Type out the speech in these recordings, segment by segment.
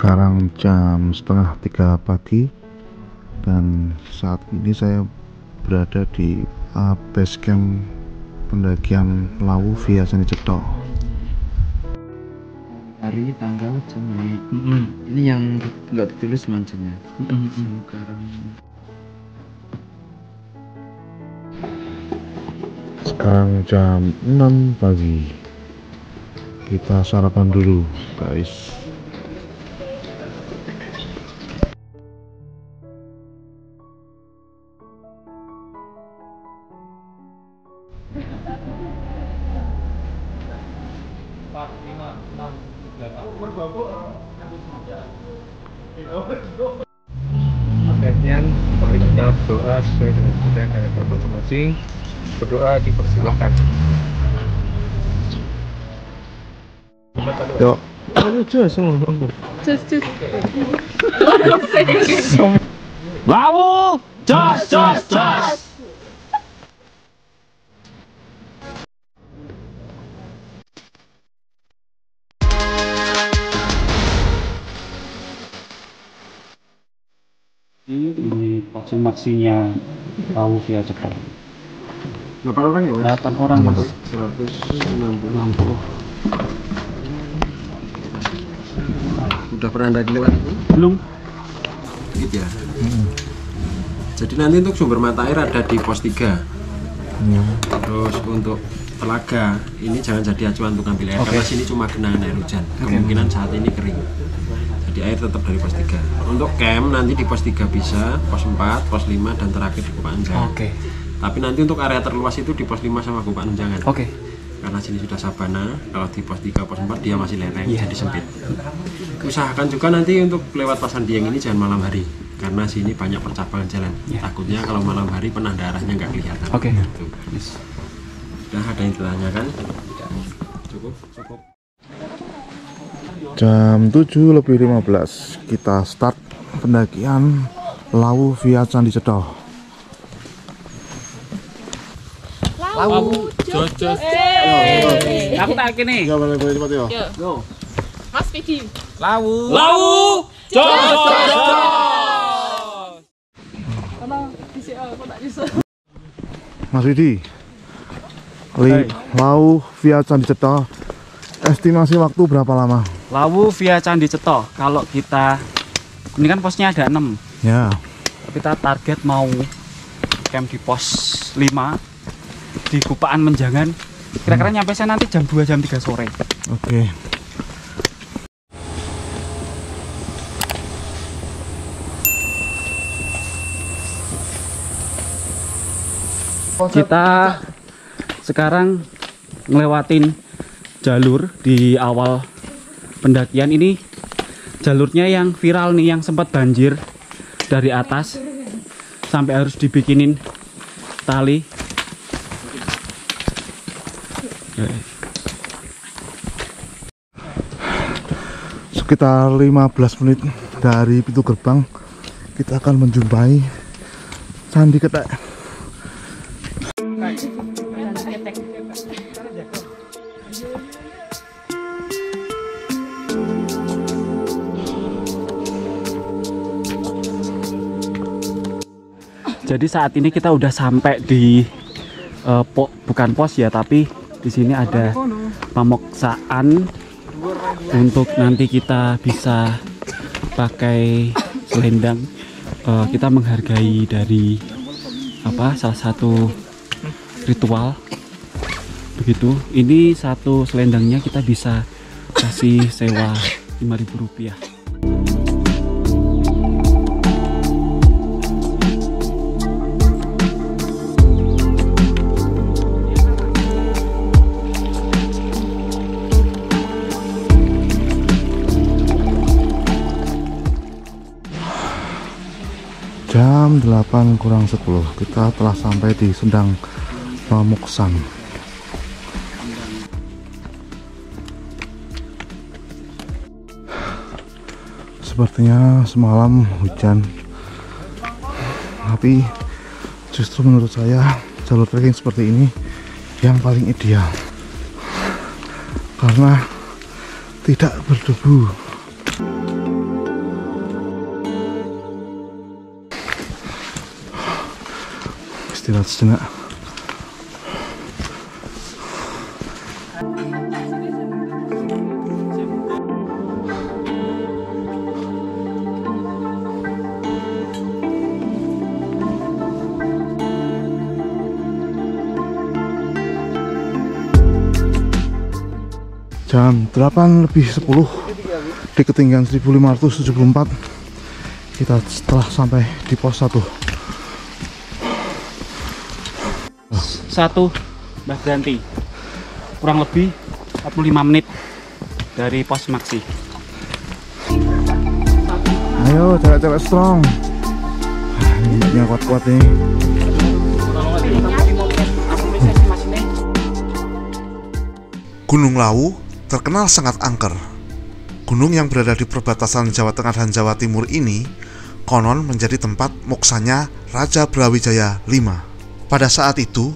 Sekarang jam setengah 3 pagi dan saat ini saya berada di base camp pendakian Lawu via Candi Cetha. Hari tanggal jam ini yang nggak ditulis mancanya. Sekarang jam 6 pagi. Kita sarapan dulu, guys. Akhirnya mari kita berdoa sesuai dengan budaya dari masing-masing. Berdoa dipersilahkan. Yuk. Lawu, jos. Ini maksinya Lawu via Jepang. 8 orang ya, Mas? 8 orang, Mas. 160. Udah pernah Anda lewat itu? Belum. Gitu ya. Jadi nanti untuk sumber mata air ada di pos 3. Terus untuk telaga ini jangan jadi acuan untuk ambil air karena sini cuma genangan air hujan. Kemungkinan saat ini kering. Jadi air tetap dari pos 3. Untuk camp nanti di pos 3 bisa, pos 4, pos 5 dan terakhir di Gupak Enjangan. Tapi nanti untuk area terluas itu di pos 5 sama Gupak Enjangan. Karena sini sudah sabana, kalau di pos 3, pos 4 dia masih lereng, jadi sempit. Usahakan juga nanti untuk lewat Pasan Dieng ini jangan malam hari, karena sini banyak percabangan jalan. Takutnya kalau malam hari penandarahnya nggak kelihatan. Gitu. Udah ada yang ditanyakan? Cukup. Jam 7:15 kita start pendakian Lawu via Candi Cetha. Lawu, jos. Aku tak kene. Ya boleh cepat ya. Mas Pidi. Lawu, jos. Mas Widi, Lawu via Candi Cetha, estimasi waktu berapa lama? Lawu via Candi Cetha. Kalau kita ini kan posnya ada 6. Ya. Kita target mau camp di pos 5 di Gupak Enjangan. Kira-kira nyampe sana nanti jam 2 jam 3 sore. Oke. Kita sekarang ngelewatin jalur di awal pendakian ini. Jalurnya yang viral nih, yang sempat banjir dari atas sampai harus dibikinin tali. Sekitar 15 menit dari pintu gerbang kita akan menjumpai Candi Ketek. Jadi saat ini kita udah sampai di bukan pos ya, tapi di sini ada pemoksaan untuk nanti kita bisa pakai selendang. Kita menghargai dari salah satu ritual begitu. Ini satu selendangnya kita bisa kasih sewa Rp5.000. Jam 8:10 kita telah sampai di Sendang Pamuksan. Sepertinya semalam hujan, tapi justru menurut saya jalur trekking seperti ini yang paling ideal karena tidak berdebu. istirahat sejenak. Jam 8:10 di ketinggian 1574 kita setelah sampai di pos 1. Mbah Branti, kurang lebih 45 menit dari pos Maksi. Ayo cewek-cewek strong. Ini kuat-kuat nih. Gunung Lawu terkenal sangat angker. Gunung yang berada di perbatasan Jawa Tengah dan Jawa Timur ini konon menjadi tempat moksanya Raja Brawijaya V. Pada saat itu,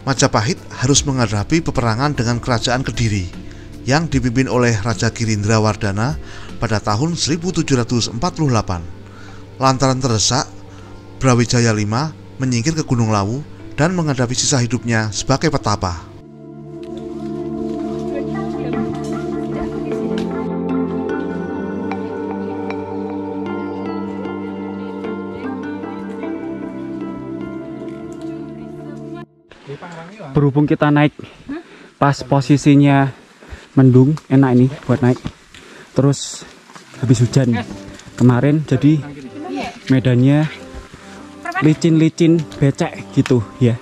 Majapahit harus menghadapi peperangan dengan Kerajaan Kediri yang dipimpin oleh Raja Girindrawardhana pada tahun 1748. Lantaran terdesak, Brawijaya V menyingkir ke Gunung Lawu dan menghadapi sisa hidupnya sebagai petapa. Berhubung kita naik pas posisinya mendung, enak ini buat naik. Terus habis hujan kemarin, jadi medannya licin-licin, becek gitu ya.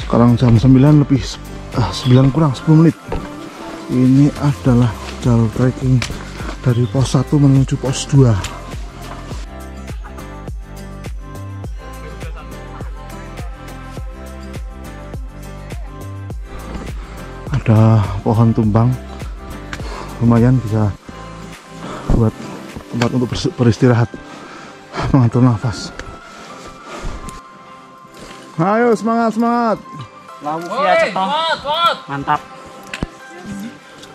Sekarang jam 9 lebih 9 kurang 10 menit. Ini adalah jalur trekking dari pos 1 menuju pos 2. Ada pohon tumbang, lumayan bisa buat tempat untuk beristirahat, mengatur nafas. Ayo semangat, semangat. Lawu via Cetoh. Mantap.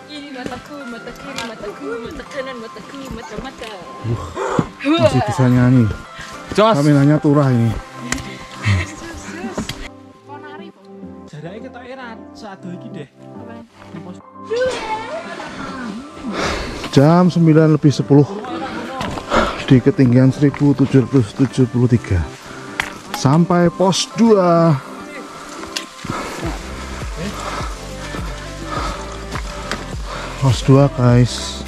Ini mataku, mata kiri, mataku, mata kanan, mataku, mata-mata. Masih bisa nyanyi. Kameranya turah ini. Jaraknya kita erat saat iki deh. Jam 9:10 di ketinggian 1773 sampai pos 2. Pos 2 guys.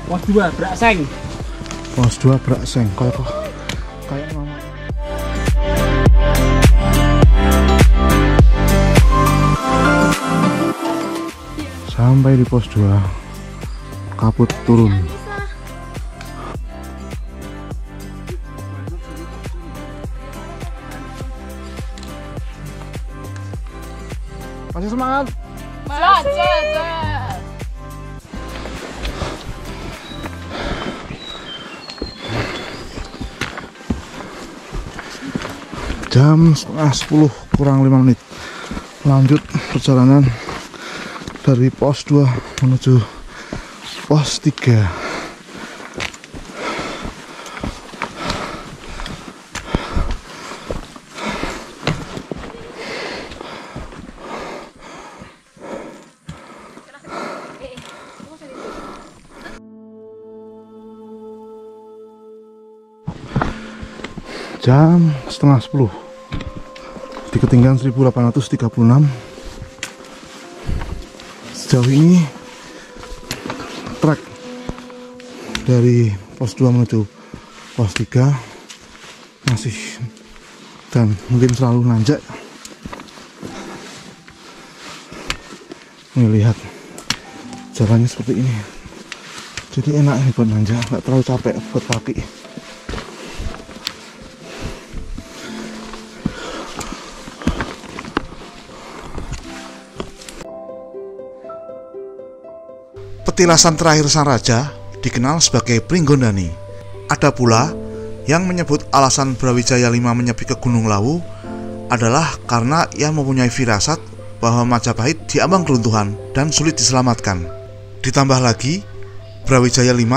Pos 2 Brakseng. Pos 2 Brakseng. Kayak mama. Sampai di pos 2, kabut turun. Masih semangat? Jam setengah 10 kurang 5 menit. Lanjut perjalanan dari pos 2 menuju pos 3. Jam setengah 10 di ketinggian 1836. Sejauh ini trek dari pos 2 menuju pos 3 masih dan mungkin selalu nanjak. Ini lihat jalannya seperti ini, jadi enak nih buat nanjak, nggak terlalu capek buat kaki. Petilasan terakhir sang raja dikenal sebagai Pringgondani. Ada pula yang menyebut alasan Brawijaya V menyepi ke Gunung Lawu adalah karena ia mempunyai firasat bahwa Majapahit diambang keruntuhan dan sulit diselamatkan. Ditambah lagi, Brawijaya V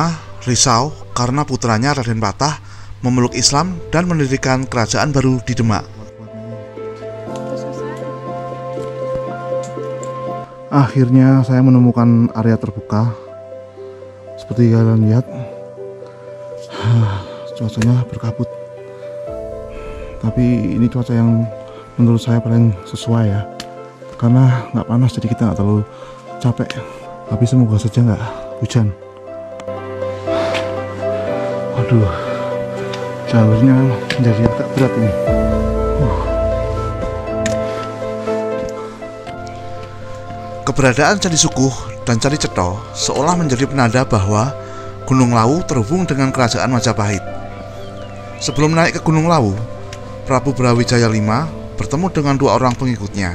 risau karena putranya Raden Patah memeluk Islam dan mendirikan kerajaan baru di Demak. Akhirnya saya menemukan area terbuka. Seperti kalian lihat, cuacanya berkabut. Tapi ini cuaca yang menurut saya paling sesuai ya, karena nggak panas jadi kita nggak terlalu capek. Tapi semoga saja nggak hujan. Waduh, jalurnya menjadi agak berat ini. Keberadaan Candi Sukuh dan Candi Cetha seolah menjadi penanda bahwa Gunung Lawu terhubung dengan kerajaan Majapahit. Sebelum naik ke Gunung Lawu, Prabu Brawijaya V bertemu dengan dua orang pengikutnya,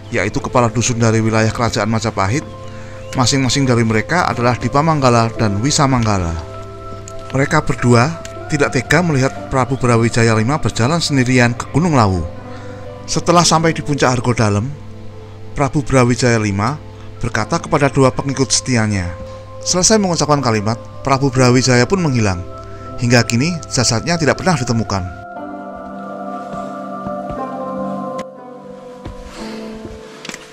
yaitu kepala dusun dari wilayah kerajaan Majapahit. Masing-masing dari mereka adalah Dipa Manggala dan Wisa Manggala. Mereka berdua tidak tega melihat Prabu Brawijaya V berjalan sendirian ke Gunung Lawu. Setelah sampai di puncak Argodalem, Prabu Brawijaya V berkata kepada dua pengikut setianya. Selesai mengucapkan kalimat, Prabu Brawijaya pun menghilang. Hingga kini jasadnya tidak pernah ditemukan.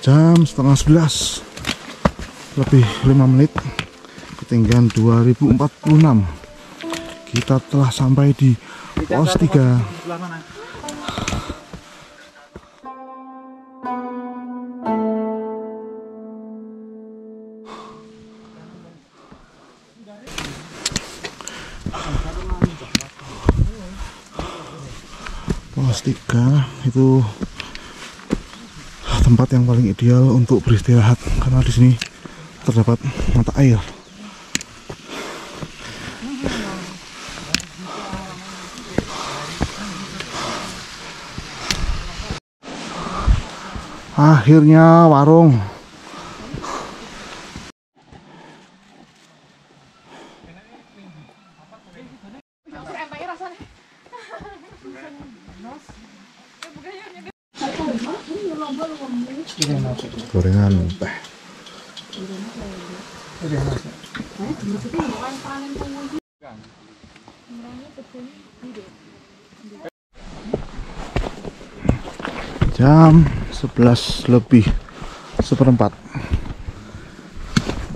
Jam setengah 11 lebih 5 menit, ketinggian 2046. Kita telah sampai di pos 3. Pos 3 itu tempat yang paling ideal untuk beristirahat karena di sini terdapat mata air. Akhirnya warung. Gorengan teh. Jam 11 lebih 1/4.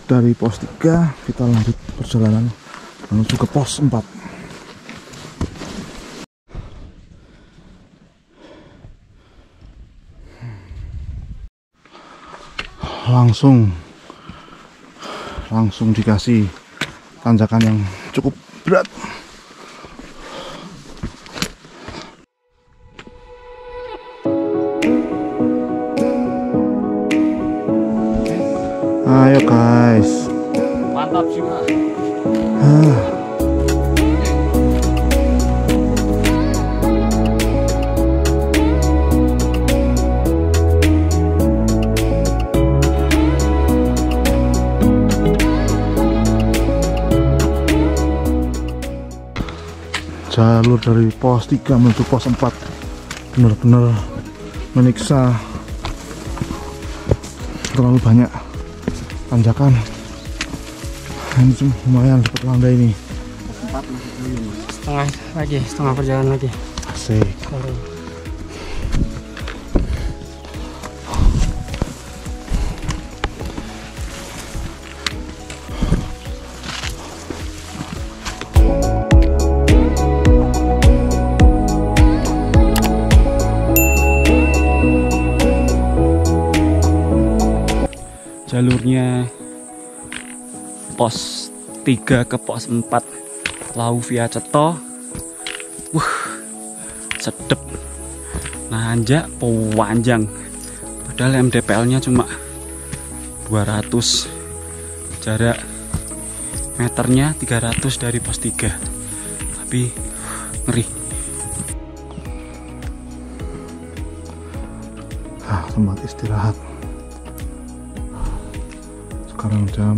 Dari pos 3 kita lanjut perjalanan menuju ke pos 4. Langsung dikasih tanjakan yang cukup berat. Ayo guys, Mantap juga. Jalur dari pos 3 menuju pos 4 benar-benar menyiksa, terlalu banyak tanjakan. Ini cuma lumayan dapat landai ini. Setengah perjalanan lagi. Asik. Jalurnya pos 3 ke pos 4 Lawu via Cetha. Sedep, nanjak panjang. Padahal MDPL-nya cuma 200, jarak meternya 300 dari pos 3. Tapi ngeri. Tempat istirahat. Sekarang jam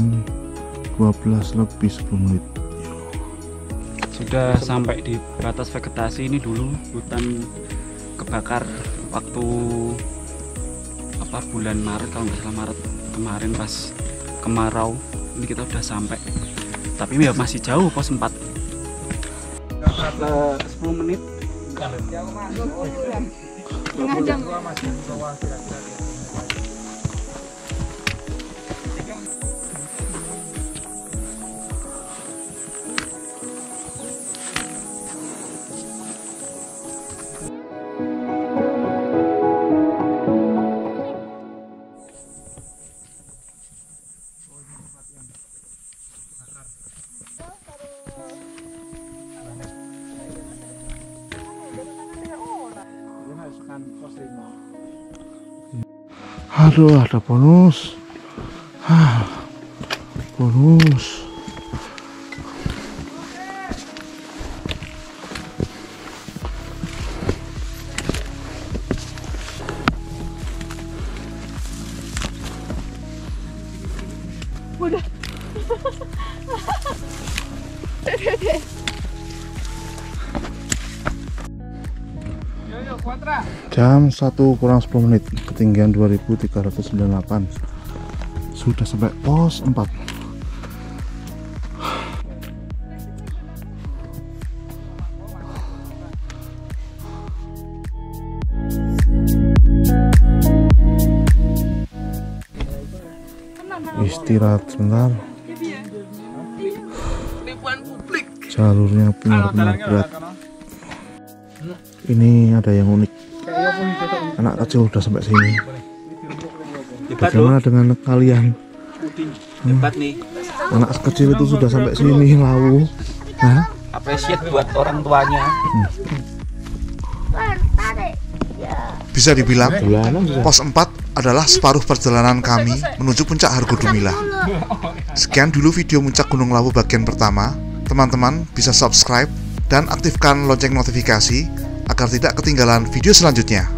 12 lebih 10 menit. Sudah sampai di batas vegetasi. Ini dulu hutan kebakar waktu bulan Maret, kalau nggak salah Maret kemarin pas kemarau. Ini kita udah sampai, tapi ya masih jauh pos 4. 10 menit. Setengah jam. Aduh, ada bonus. Bonus. Udah. Jam 1 kurang 10 menit, ketinggian 2398. Sudah sampai pos 4. Istirahat sebentar. Jalurnya benar-benar berat. Ini ada yang unik. Anak kecil udah sampai sini. Bagaimana dengan kalian? Anak kecil itu sudah sampai sini, Lawu. Apresiat buat orang tuanya. Bisa dibilang pos 4 adalah separuh perjalanan kami menuju puncak Hargodumilah. Sekian dulu video puncak Gunung Lawu bagian pertama. Teman-teman bisa subscribe dan aktifkan lonceng notifikasi agar tidak ketinggalan video selanjutnya.